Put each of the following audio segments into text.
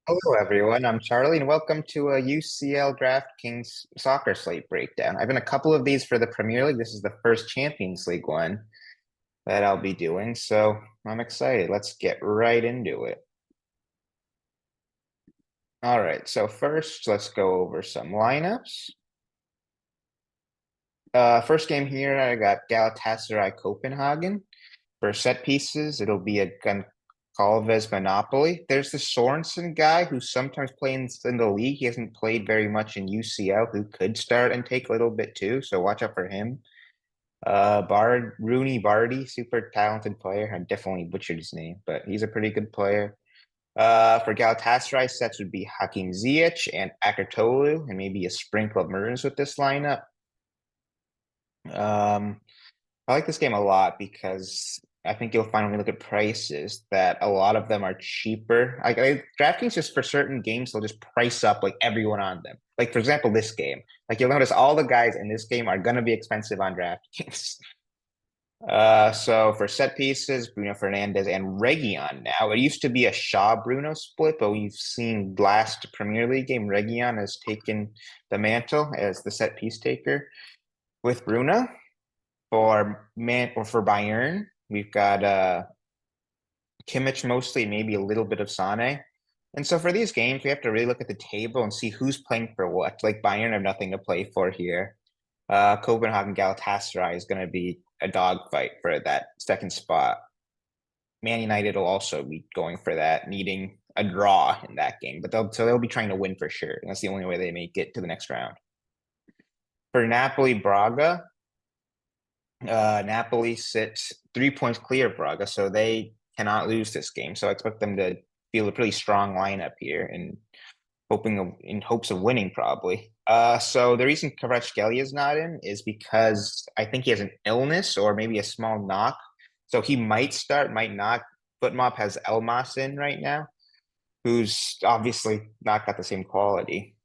Hello, everyone. I'm Charlie, and welcome to a UCL DraftKings soccer slate breakdown. I've done a couple of these for the Premier League. This is the first Champions League one that I'll be doing, so I'm excited. Let's get right into it. All right, so first, let's go over some lineups. First game here, I got Galatasaray Copenhagen. For set pieces, it'll be a Goncalves Monopoly. There's the Sorensen guy who sometimes plays in the league. He hasn't played very much in UCL, who could start and take a little bit too. So watch out for him. Rooney Bardi, super talented player. I definitely butchered his name, but he's a pretty good player. For Galatasaray, sets would be Hakim Ziyech and Akertolu, and maybe a sprinkle of Mertens with this lineup. Um, I like this game a lot because I think you'll find when you look at prices that a lot of them are cheaper. DraftKings just for certain games, they'll just price up like everyone on them. Like for example, this game. Like you'll notice all the guys in this game are gonna be expensive on DraftKings. So for set pieces, Bruno Fernandes and Reguilon now. It used to be a Shaw Bruno split, but we've seen last Premier League game, Reguilon has taken the mantle as the set piece taker with Bruno. For Bayern, we've got Kimmich mostly, maybe a little bit of Sane. And so for these games, we have to really look at the table and see who's playing for what. Like Bayern have nothing to play for here. Copenhagen Galatasaray is going to be a dogfight for that second spot. Man United will also be going for that, needing a draw in that game, but they'll be trying to win for sure. And that's the only way they may get to the next round. For Napoli Braga, Napoli sits 3 points clear of Braga, so they cannot lose this game. So I expect them to feel a pretty strong lineup here and in hopes of winning probably. So the reason Kvaratskhelia is not in is because I think he has an illness or maybe a small knock. So he might start, might not. Footmop has Elmas in right now, who's obviously not got the same quality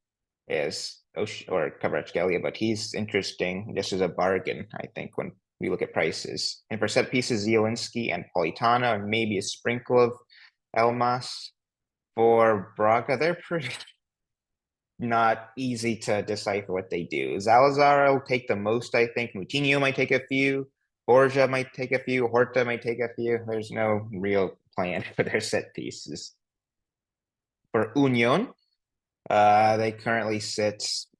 as or Kvaratskhelia, but he's interesting just as a bargain, I think, when we look at prices. And for set pieces, Zielinski and Politano, and maybe a sprinkle of Elmas. For Braga, they're pretty not easy to decipher what they do. Zalazar will take the most, I think. Moutinho might take a few. Borja might take a few. Horta might take a few. There's no real plan for their set pieces. For Union, they currently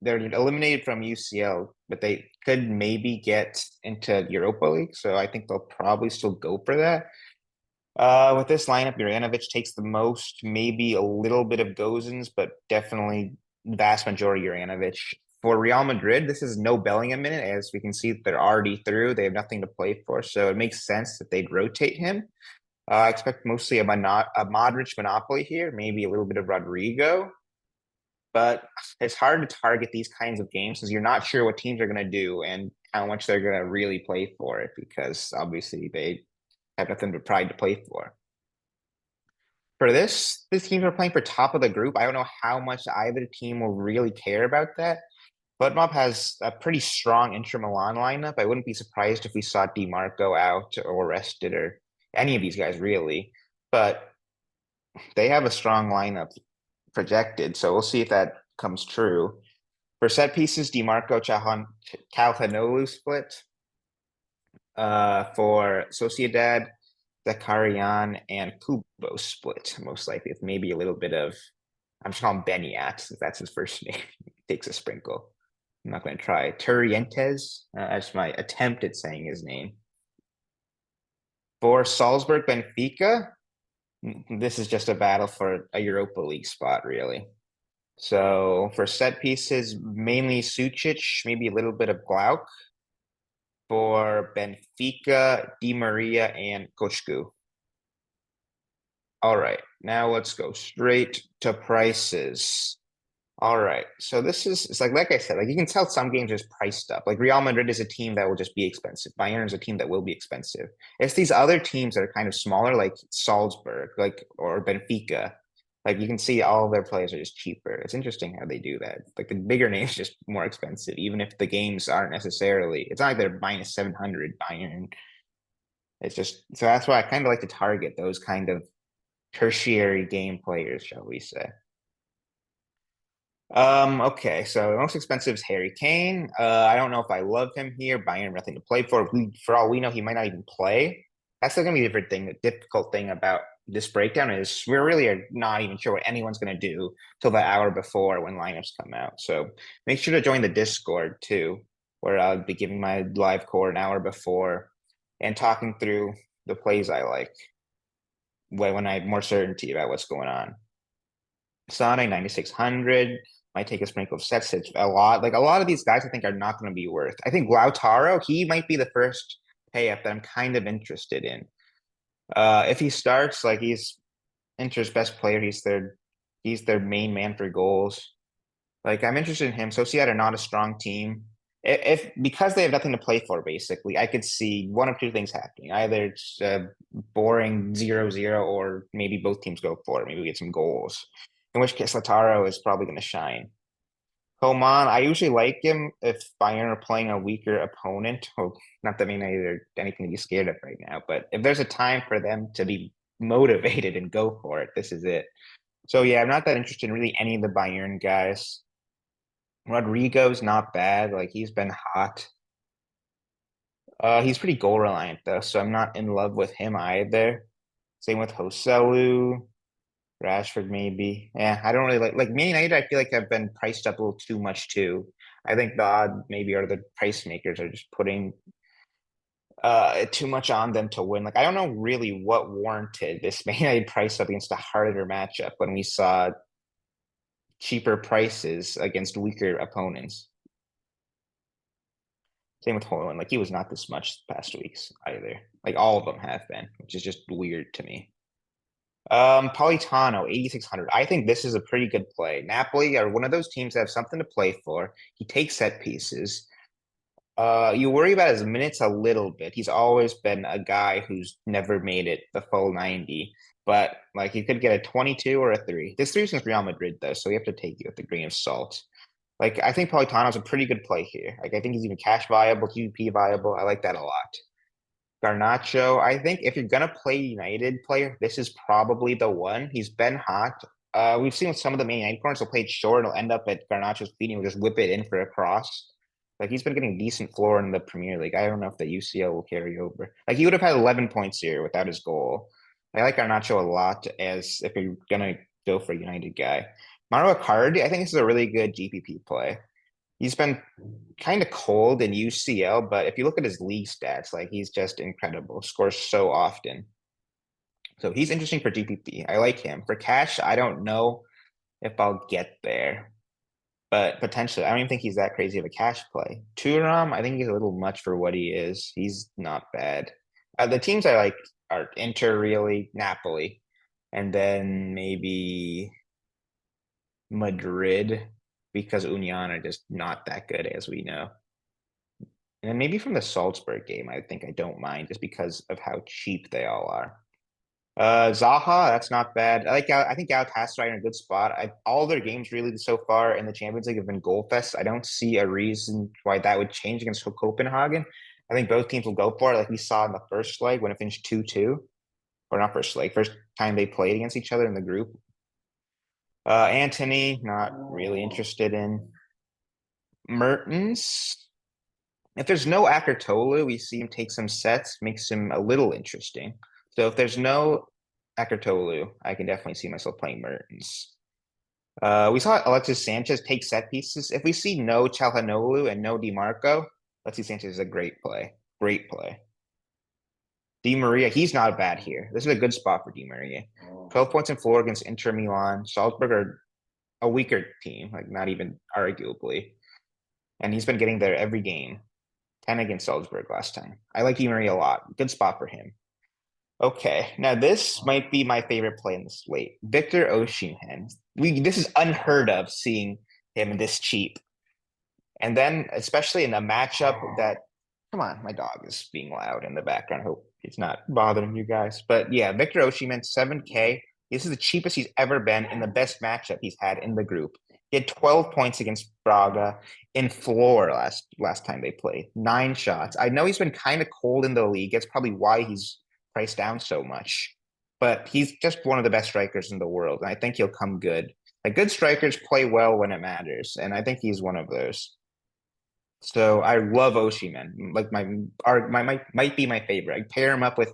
they're eliminated from UCL, but they could maybe get into Europa League. So I think they'll probably still go for that. With this lineup, Juranovic takes the most, maybe a little bit of Gozens, but definitely vast majority Juranovic. For Real Madrid, this is no Bellingham minute, as we can see that they're already through. They have nothing to play for, so it makes sense that they'd rotate him. I expect mostly a Modric monopoly here, maybe a little bit of Rodrigo, but it's hard to target these kinds of games because you're not sure what teams are going to do and how much they're going to really play for it because obviously they have nothing but pride to play for. For this, these teams are playing for top of the group. I don't know how much either team will really care about that. Mob has a pretty strong Inter Milan lineup. I wouldn't be surprised if we saw DiMarco out or rested or any of these guys really. But they have a strong lineup projected, so we'll see if that comes true. For set pieces, DiMarco Calhanoglu split. For Sociedad, Zakarian and Kubo split, most likely, with maybe a little bit of, I'm just calling Beniat, if that's his first name. Takes a sprinkle. I'm not going to try. Turrientes, that's my attempt at saying his name. For Salzburg Benfica, this is just a battle for a Europa League spot, really. So for set pieces, mainly Sucic, maybe a little bit of Glauc. For Benfica, Di Maria, and Kochku. All right, now let's go straight to prices. All right, so this is it's like I said, like you can tell some games is priced up. Like Real Madrid is a team that will just be expensive. Bayern is a team that will be expensive. It's these other teams that are kind of smaller, like Salzburg, like or Benfica. Like you can see all their players are just cheaper. It's interesting how they do that. Like the bigger names just more expensive, even if the games aren't necessarily. It's not like they're minus 700 Bayern. It's just so that's why I kind of like to target those kind of tertiary game players, shall we say. Okay, so the most expensive is Harry Kane. I don't know if I love him here. Bayern have nothing to play for. For all we know, he might not even play. That's gonna be a different thing. The difficult thing about this breakdown is we're really are not even sure what anyone's gonna do till the hour before when lineups come out. So make sure to join the Discord too, where I'll be giving my live core an hour before and talking through the plays I like when I have more certainty about what's going on. Sonic 9600 might take a sprinkle of sets. It's a lot. Like a lot of these guys, I think are not going to be worth. I think Lautaro, he might be the first pay up that I'm kind of interested in. If he starts, like he's Inter's best player, he's their main man for goals. Like I'm interested in him. So Seattle are not a strong team. If because they have nothing to play for, basically, I could see one of two things happening. Either it's boring 0-0, or maybe both teams go for it. Maybe we get some goals. In which case, Lautaro is probably going to shine. Coman, I usually like him if Bayern are playing a weaker opponent. Well, not that I mean either anything to be scared of right now, but if there's a time for them to be motivated and go for it, this is it. So yeah, I'm not that interested in really any of the Bayern guys. Rodrigo's not bad. Like he's been hot. He's pretty goal reliant though, so I'm not in love with him either. Same with Joselu, Rashford maybe. Yeah, I don't really like Man United. I feel like I've been priced up a little too much too. I think the odd maybe are the price makers are just putting too much on them to win. Like I don't know really what warranted this Man United price up against a harder matchup when we saw cheaper prices against weaker opponents. Same with Hoyland. Like he was not this much the past weeks either. Like all of them have been, which is just weird to me. Politano, 8,600. I think this is a pretty good play. Napoli are one of those teams that have something to play for. He takes set pieces. You worry about his minutes a little bit. He's always been a guy who's never made it the full 90, but like he could get a 22 or a 3. This 3 is against Real Madrid though, so we have to take it with a grain of salt. Like I think Politano's a pretty good play here. Like I think he's even cash viable, QP viable. I like that a lot. Garnacho, I think if you're gonna play United player, this is probably the one. He's been hot. We've seen with some of the main United corners, he'll play it short, it'll end up at Garnacho's feet, and he'll just whip it in for a cross. Like he's been getting decent floor in the Premier League. I don't know if the UCL will carry over. Like he would have had 11 points here without his goal. I like Garnacho a lot as if you're gonna go for a United guy. Mauro Icardi, I think this is a really good GPP play. He's been kind of cold in UCL, but if you look at his league stats, like he's just incredible. Scores so often. So he's interesting for GPP. I like him. For cash, I don't know if I'll get there, but potentially. I don't even think he's that crazy of a cash play. Thuram, I think he's a little much for what he is. He's not bad. The teams I like are Inter, really, Napoli, and then maybe Madrid because Union are just not that good, as we know. And maybe from the Salzburg game, I think I don't mind just because of how cheap they all are. Zaha, that's not bad. I think Galatasaray in a good spot. All their games really so far in the Champions League have been goal fest. I don't see a reason why that would change against Copenhagen. I think both teams will go for it, like we saw in the first leg when it finished 2-2. Or not first leg, first time they played against each other in the group. Anthony, not really interested in. Mertens, if there's no Akertolu, we see him take some sets, makes him a little interesting. So if there's no Akertolu, I can definitely see myself playing Mertens. We saw Alexis Sanchez take set pieces. If we see no Calhanoglu and no DiMarco, Alexis Sanchez is a great play. Great play. Di Maria, he's not bad here. This is a good spot for Di Maria. 12 points in floor against Inter Milan. Salzburg are a weaker team, like not even arguably. And he's been getting there every game. 10 against Salzburg last time. I like Di Maria a lot. Good spot for him. Okay, now this might be my favorite play in the slate. Victor Osimhen. This is unheard of seeing him this cheap. And then especially in a matchup that come on, my dog is being loud in the background. Hope it's not bothering you guys. But yeah, Victor Osimhen, 7K. This is the cheapest he's ever been in the best matchup he's had in the group. He had 12 points against Braga in floor last time they played. 9 shots. I know he's been kind of cold in the league. That's probably why he's priced down so much. But he's just one of the best strikers in the world, and I think he'll come good. Like good strikers play well when it matters, and I think he's one of those. So I love Oshiman. Like might be my favorite. I pair him up with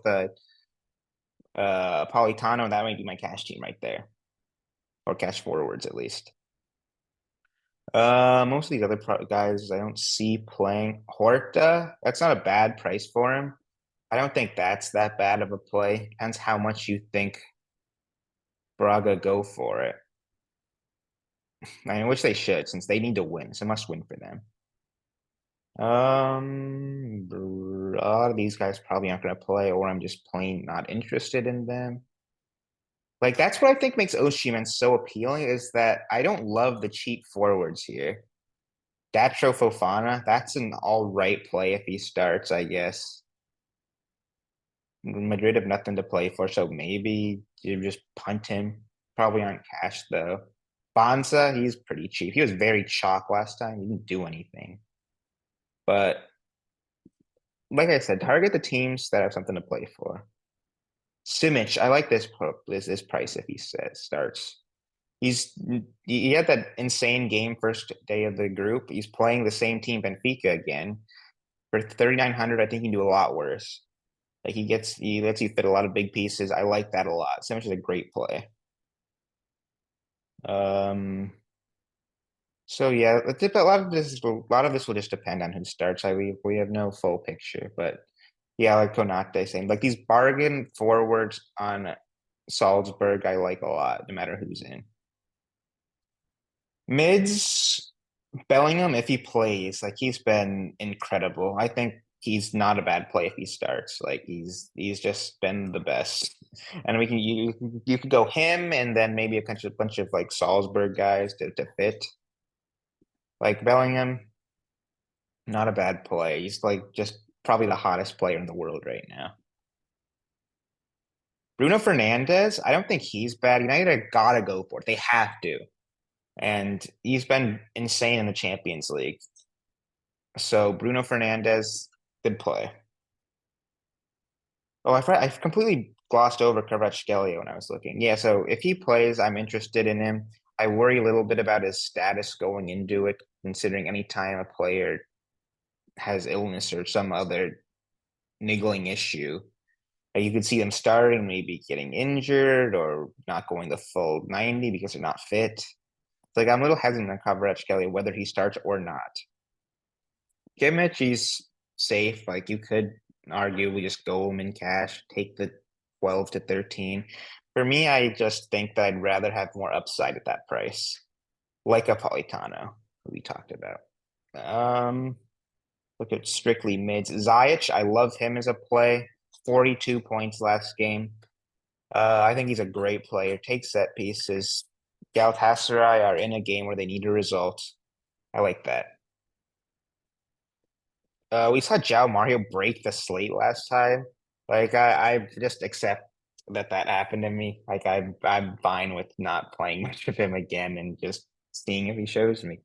Politano, that might be my cash team right there. Or cash forwards at least. Most of these other guys I don't see playing. Horta, that's not a bad price for him. I don't think that's that bad of a play. Depends how much you think Braga go for it. I wish they should, since they need to win. It's a must win for them. A lot of these guys probably aren't going to play, or I'm just plain not interested in them. Like that's what I think makes Oshiman so appealing is that I don't love the cheap forwards here. Datro Fofana, that's an all right play if he starts, I guess. Madrid have nothing to play for, so maybe you just punt him. Probably on cash though. Bonza, he's pretty cheap. He was very chalk last time. He didn't do anything. But like I said, target the teams that have something to play for. Simic, I like this price if he says starts. He had that insane game first day of the group. He's playing the same team Benfica again. For 3,900, I think he can do a lot worse. Like he lets you fit a lot of big pieces. I like that a lot. Simic is a great play. Um so yeah, a lot of this will just depend on who starts. We have no full picture, but yeah, like Konate saying, like these bargain forwards on Salzburg, I like a lot, no matter who's in. Mids, Bellingham, if he plays, like he's been incredible. I think he's not a bad play if he starts. Like he's just been the best. And we can you could go him and then maybe a bunch of like Salzburg guys to fit. Like Bellingham, not a bad play. He's like just probably the hottest player in the world right now. Bruno Fernandez, I don't think he's bad. United gotta go for it. They have to. And he's been insane in the Champions League. So Bruno Fernandez, good play. Oh, I completely glossed over Kvaratskhelia when I was looking. Yeah, so if he plays, I'm interested in him. I worry a little bit about his status going into it, considering any time a player has illness or some other niggling issue, you could see them starting, maybe getting injured or not going the full 90 because they're not fit. It's like I'm a little hesitant on Kvaratskhelia whether he starts or not. Kimmich, he's safe. Like you could arguably just go him in cash, take the 12 to 13. For me, I just think that I'd rather have more upside at that price, like a Politano, who we talked about. Um, Look at strictly mids. Ziyech, I love him as a play. 42 points last game. I think he's a great player. Takes set pieces. Galatasaray are in a game where they need a result. I like that. We saw Jao Mario break the slate last time. Like I just accept that that happened to me. Like I'm fine with not playing much of him again and just seeing if he shows me.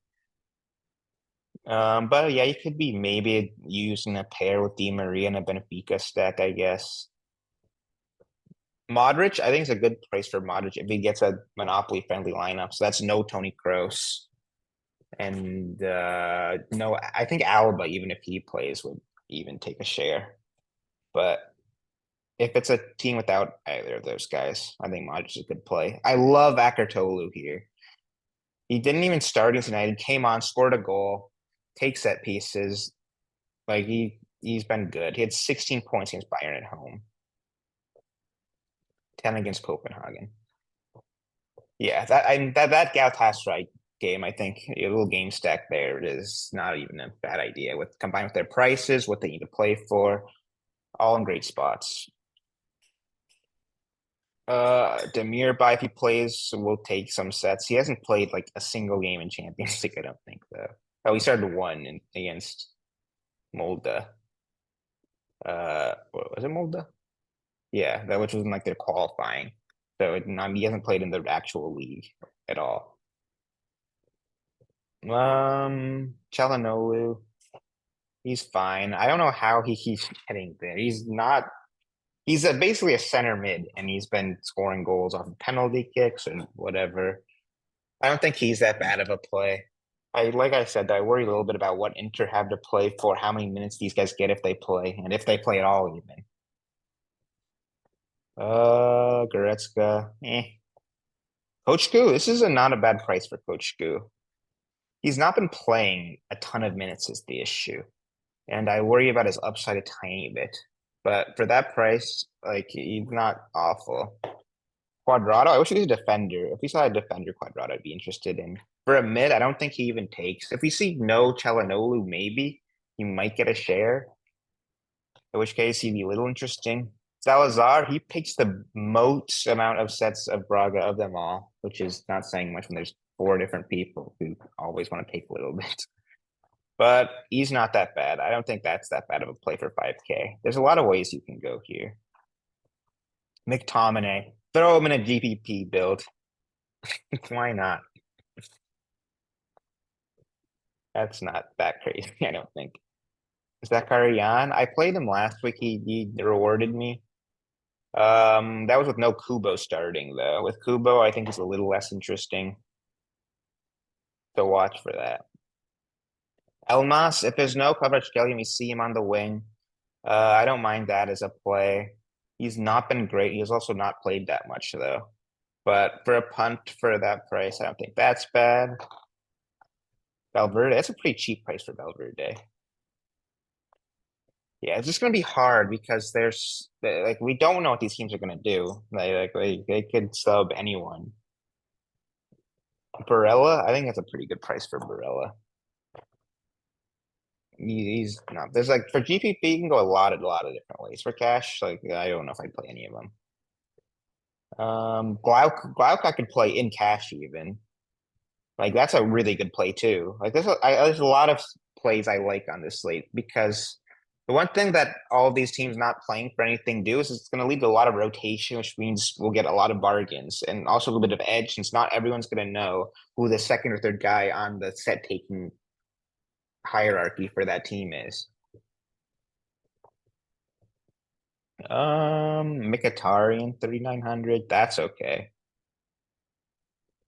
But yeah, he could be maybe using a pair with Di Maria and a Benfica stack, I guess. Modric, I think it's a good price for Modric if he gets a monopoly friendly lineup. So that's no Tony Kroos. And no, I think Alba, even if he plays, would even take a share. But if it's a team without either of those guys, I think Modric is a good play. I love Akertolu here. He didn't even start against United, came on, scored a goal, takes set pieces. Like he's been good. He had 16 points against Bayern at home, 10 against Copenhagen. Yeah, that Galatasaray game, I think a little game stack there is not even a bad idea. With combined with their prices, what they need to play for, all in great spots. Demir by if he plays will take some sets. He hasn't played like a single game in Champions League, I don't think though. Oh, he started against Molde. What was it Molde? Yeah, that which was in like their qualifying. So he hasn't played in the actual league at all. Çalhanoğlu, he's fine. I don't know how he keeps getting there. He's not. Basically a center mid, and he's been scoring goals off of penalty kicks and whatever. I don't think he's that bad of a play. Like I said, I worry a little bit about what Inter have to play for, how many minutes these guys get if they play, and if they play at all even. Goretzka. Coach Goo, this is not a bad price for Coach Goo. He's not been playing a ton of minutes is the issue. And I worry about his upside a tiny bit. But for that price, like he's not awful. Quadrado, I wish he was a defender. If we saw a defender Quadrado, I'd be interested in. For a mid, I don't think he even takes. If we see no Chalanolu, maybe he might get a share. In which case he'd be a little interesting. Salazar, he picks the most amount of sets of Braga of them all, which is not saying much when there's four different people who always want to take a little bit. But he's not that bad. I don't think that's that bad of a play for 5K. There's a lot of ways you can go here. McTominay, throw him in a GPP build. Why not? That's not that crazy, I don't think. Zakarian, I played him last week. He rewarded me. That was with no Kubo starting though. With Kubo, I think it's a little less interesting to watch for that. Elmas, if there's no coverage Kelly, we see him on the wing. I don't mind that as a play. He's not been great. He's also not played that much though. But for a punt for that price, I don't think that's bad. Valverde, that's a pretty cheap price for Valverde. Yeah, it's just gonna be hard because like we don't know what these teams are gonna do. They could sub anyone. Barella, I think that's a pretty good price for Barella. He's not. There's like for GPP, you can go a lot of different ways. For cash, like I don't know if I'd play any of them. Glauc I could play in cash even. Like that's a really good play too. Like there's a lot of plays I like on this slate because the one thing that all of these teams not playing for anything do is it's going to lead to a lot of rotation, which means we'll get a lot of bargains and also a little bit of edge since not everyone's going to know who the second or third guy on the set taking hierarchy for that team is. Mkhitaryan 3,900. That's okay.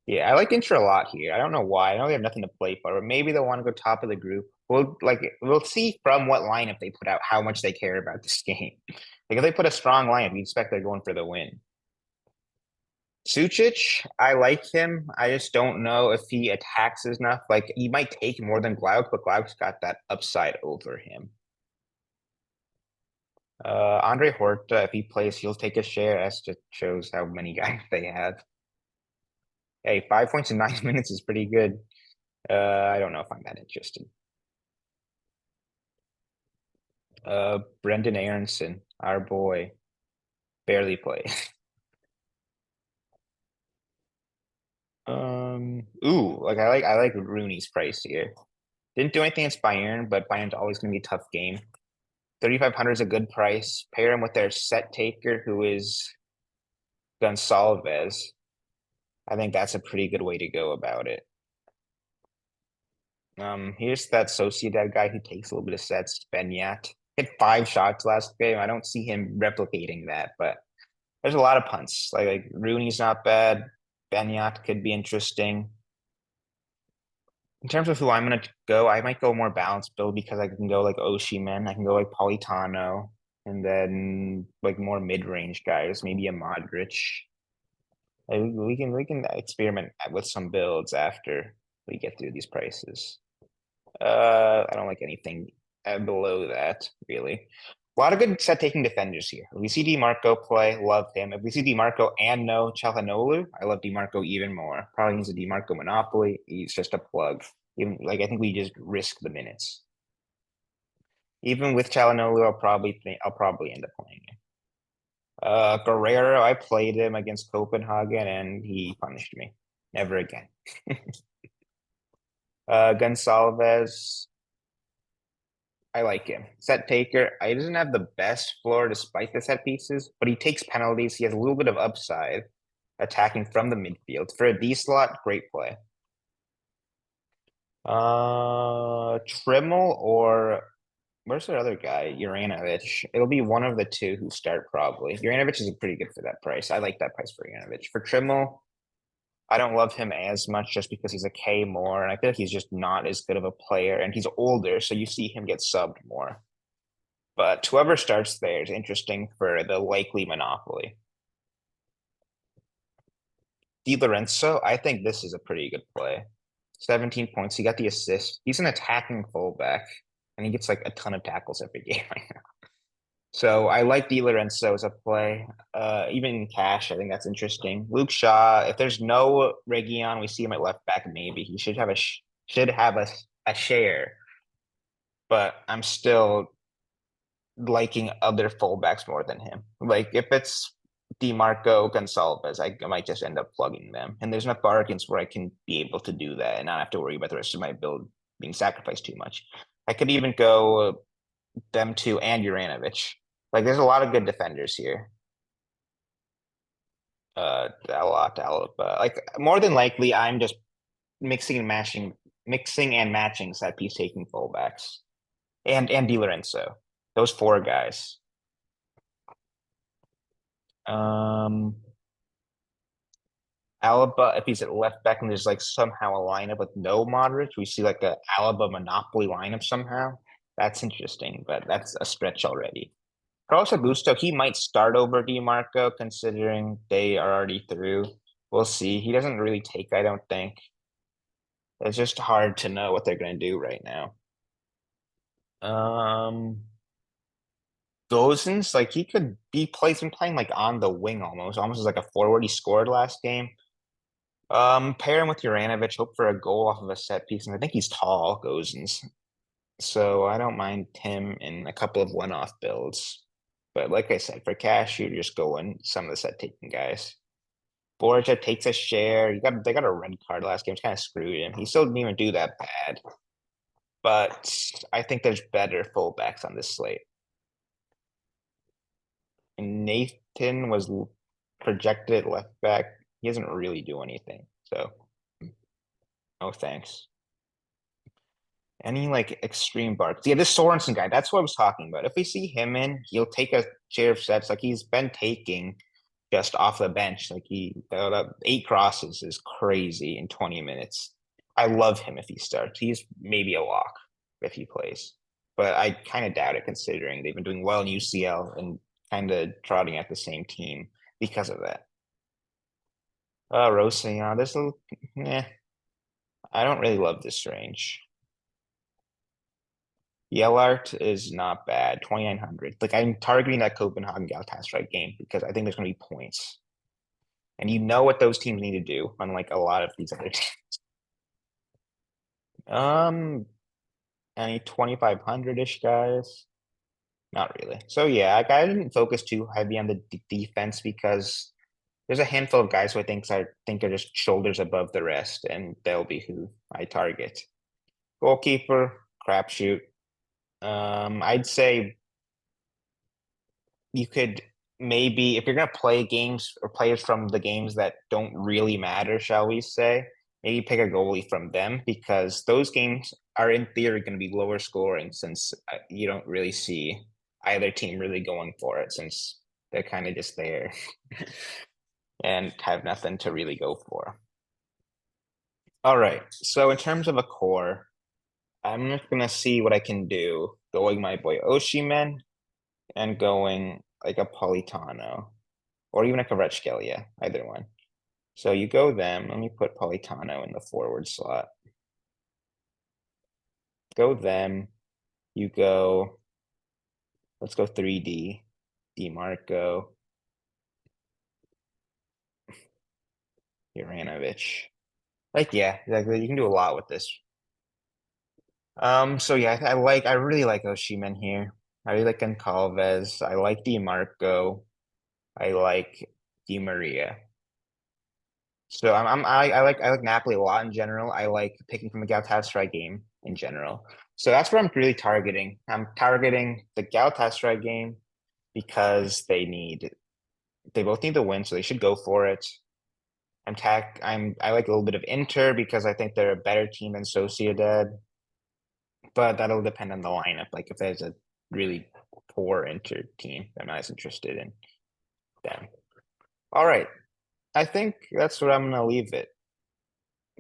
Yeah, I like Inter a lot here. I don't know why. I know they have nothing to play for, but maybe they'll want to go top of the group. We'll see from what lineup they put out how much they care about this game. Like if they put a strong lineup, you expect they're going for the win. Sucic, I like him. I just don't know if he attacks enough. Like he might take more than Glauc, but Glauc's got that upside over him. Andre Horta, if he plays, he'll take a share. That just shows how many guys they have. Hey, 5 points in 9 minutes is pretty good. I don't know if I'm that interested. Brendan Aronson, our boy, barely plays. Like I like Rooney's price here. Didn't do anything against Bayern, but Bayern's always gonna be a tough game. 3,500 is a good price. Pair him with their set taker, who is Gonsalves. I think that's a pretty good way to go about it. Here's that Sociedad guy who takes a little bit of sets, Benyat. Hit 5 shots last game. I don't see him replicating that, but there's a lot of punts. Like Rooney's not bad. Benyat could be interesting. In terms of who I'm gonna go, I might go more balanced build because I can go like Osimhen, I can go like Politano, and then like more mid-range guys, maybe a Modric. Like, we can experiment with some builds after we get through these prices. I don't like anything below that, really. A lot of good set taking defenders here. If we see DiMarco play, love him. If we see DiMarco and no Calhanoglu, I love DiMarco even more. Probably needs a DiMarco monopoly. He's just a plug. Even like I think we just risk the minutes. Even with Calhanoglu, I'll probably end up playing him. Guerrero, I played him against Copenhagen and he punished me. Never again. Gonsalves, I like him. Set taker. He doesn't have the best floor despite the set pieces, but he takes penalties. He has a little bit of upside attacking from the midfield. For a D slot, great play. Trimmel or where's the other guy? Juranovic. It'll be one of the two who start probably. Juranovic is pretty good for that price. I like that price for Juranovic. For Trimmel, I don't love him as much just because he's a K more, and I feel like he's just not as good of a player, and he's older, so you see him get subbed more. But whoever starts there is interesting for the likely monopoly. Di Lorenzo, I think this is a pretty good play. 17 points. He got the assist. He's an attacking fullback, and he gets like a ton of tackles every game right now. So I like Di Lorenzo as a play. Even in cash, I think that's interesting. Luke Shaw, if there's no Region, we see him at left back, maybe. He should have a share, but I'm still liking other fullbacks more than him. Like if it's DeMarco Gonçalves, I might just end up plugging them. And there's enough bargains where I can be able to do that and not have to worry about the rest of my build being sacrificed too much. I could even go them two and Uranovic. Like there's a lot of good defenders here. A lot, but like more than likely, I'm just mixing and matching set piece taking fullbacks and Di Lorenzo. Those four guys. Um, Alaba, if he's at left back and there's like somehow a lineup with no Modric, we see like a Alaba monopoly lineup somehow. That's interesting, but that's a stretch already. Carlos Augusto, he might start over DiMarco considering they are already through. We'll see. He doesn't really take, I don't think. It's just hard to know what they're going to do right now. Gozens, like he could be playing like on the wing almost as like a forward. He scored last game. Pair him with Uranovic, hope for a goal off of a set piece, and I think he's tall, Gozens. So I don't mind him in a couple of one-off builds. But like I said, for cash, you're just going some of the set taking guys. Borja takes a share. They got a red card last game. It's kind of screwed him. He still didn't even do that bad. But I think there's better fullbacks on this slate. And Nathan was projected at left back. He doesn't really do anything. So no thanks. Any like extreme barks. Yeah, this Sorensen guy, that's what I was talking about. If we see him in, he'll take a share of sets like he's been taking just off the bench. Like the 8 crosses is crazy in 20 minutes. I love him if he starts. He's maybe a lock if he plays. But I kind of doubt it considering they've been doing well in UCL and kind of trotting at the same team because of that. Rossing, this little, I don't really love this range. Yellart is not bad, 2,900. Like I'm targeting that Copenhagen Galatasaray game because I think there's going to be points. And you know what those teams need to do, unlike a lot of these other teams. Um, any 2,500-ish guys? Not really. So yeah, I didn't focus too heavy on the defense because there's a handful of guys who I think are just shoulders above the rest, and they'll be who I target. Goalkeeper, crapshoot. I'd say you could maybe if you're gonna play games or players from the games that don't really matter, shall we say, maybe pick a goalie from them because those games are in theory going to be lower scoring since you don't really see either team really going for it since they're kind of just there and have nothing to really go for. All right, so in terms of a core, I'm just gonna see what I can do going my boy Oshimen and going like a Politano or even a Kvaratskhelia, either one. So you go them. Let me put Politano in the forward slot. Go them. You go. Let's go 3D. DeMarco. Uranovic. Like yeah, exactly. You can do a lot with this. So yeah, I really like Oshimen here. I really like Goncalves. I like DeMarco. I like Di Maria. So I like Napoli a lot in general. I like picking from the Galatasaray game in general. So that's what I'm really targeting. I'm targeting the Galatasaray game because they both need to win, so they should go for it. I like a little bit of Inter because I think they're a better team than Sociedad, but that'll depend on the lineup. Like if there's a really poor Inter team, I'm not as interested in them. All right. I think that's what I'm gonna leave it.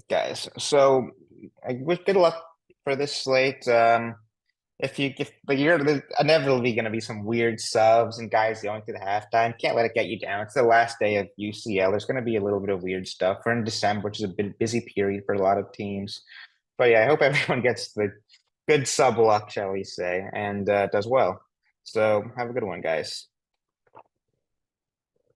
guys. So I wish good luck for this slate. If but there's inevitably going to be some weird subs and guys going to the halftime. Can't let it get you down. It's the last day of UCL. There's going to be a little bit of weird stuff. We're in December, which is a bit busy period for a lot of teams. But yeah, I hope everyone gets the good sub luck, shall we say, and does well. So have a good one, guys.